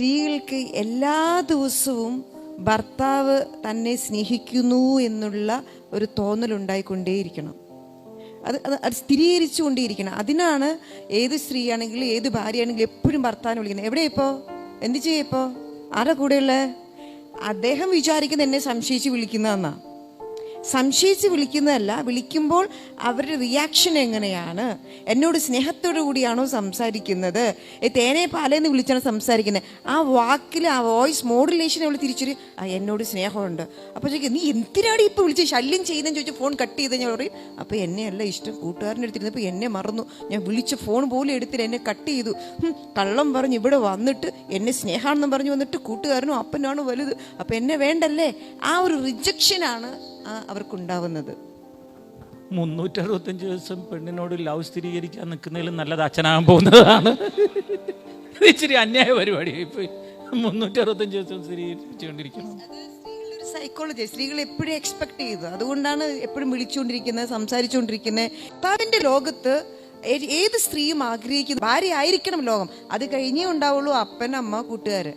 സ്ത്രീകൾക്ക് എല്ലാ ദിവസവും ഭർത്താവ് തന്നെ സ്നേഹിക്കുന്നു എന്നുള്ള ഒരു തോന്നലുണ്ടായിക്കൊണ്ടേയിരിക്കണം. അത് സ്ഥിരീകരിച്ചു കൊണ്ടേയിരിക്കണം. അതിനാണ് ഏത് സ്ത്രീയാണെങ്കിലും ഏത് ഭാര്യയാണെങ്കിലും എപ്പോഴും ഭർത്താവിനെ വിളിക്കുന്നത്. എവിടെ ഇപ്പോൾ എന്ത് ചെയ്യപ്പോൾ ആരുടെ കൂടെയുള്ള അദ്ദേഹം വിചാരിക്കുന്നത് എന്നെ സംശയിച്ച് വിളിക്കുന്നതെന്നാ. സംശയിച്ച് വിളിക്കുന്നതല്ല, വിളിക്കുമ്പോൾ അവരുടെ റിയാക്ഷൻ എങ്ങനെയാണ്, എന്നോട് സ്നേഹത്തോടു കൂടിയാണോ സംസാരിക്കുന്നത്, തേനെ പാലേന്ന് വിളിച്ചാണ് സംസാരിക്കുന്നത്, ആ വാക്കിൽ ആ വോയിസ് മോഡുലേഷൻ അവൾ തിരിച്ചൊരു എന്നോട് സ്നേഹമുണ്ട്. അപ്പോൾ ചോദിക്കും നീ എന്തിനാണ് ഇപ്പോൾ വിളിച്ച് ശല്യം ചെയ്യുന്നതെന്ന് ചോദിച്ചാൽ ഫോൺ കട്ട് ചെയ്ത് ഞാൻ പറയും അപ്പോൾ എന്നെയല്ല ഇഷ്ടം, കൂട്ടുകാരൻ്റെ അടുത്തിരുന്നപ്പോൾ എന്നെ മറന്നു, ഞാൻ വിളിച്ച ഫോൺ പോലും എടുത്തിട്ട് എന്നെ കട്ട് ചെയ്തു, കള്ളം പറഞ്ഞ് ഇവിടെ വന്നിട്ട് എന്നെ സ്നേഹമാണെന്ന് പറഞ്ഞു വന്നിട്ട് കൂട്ടുകാരനും അപ്പനാണോ വലുത്, അപ്പം എന്നെ വേണ്ടല്ലേ. ആ ഒരു റിജക്ഷനാണ് അവർക്കുണ്ടാവുന്നത്. 365 ദിവസം പെണ്ണിനോട് ലവ് സ്ഥിരീകരിക്കാൻ നിൽക്കുന്നതിലും നല്ലത് അച്ഛനാകാൻ പോകുന്നതാണ്. ഇച്ചിരി അന്യായ പരിപാടിയായിപ്പോയി. 365 ദിവസം സ്ഥിരീകരിച്ചുകൊണ്ടിരിക്കണം. സൈക്കോളജി സ്ത്രീകൾ എപ്പോഴും എക്സ്പെക്ട് ചെയ്തു, അതുകൊണ്ടാണ് എപ്പോഴും വിളിച്ചുകൊണ്ടിരിക്കുന്നത്, സംസാരിച്ചുകൊണ്ടിരിക്കുന്നത്. ഭർത്താവിൻ്റെ ലോകത്ത് ഏത് സ്ത്രീയും ആഗ്രഹിക്കുന്നു ഭാര്യ ആയിരിക്കണം ലോകം. അത് കഴിഞ്ഞേ ഉണ്ടാവുള്ളൂ അപ്പൻ, അമ്മ, കൂട്ടുകാർ.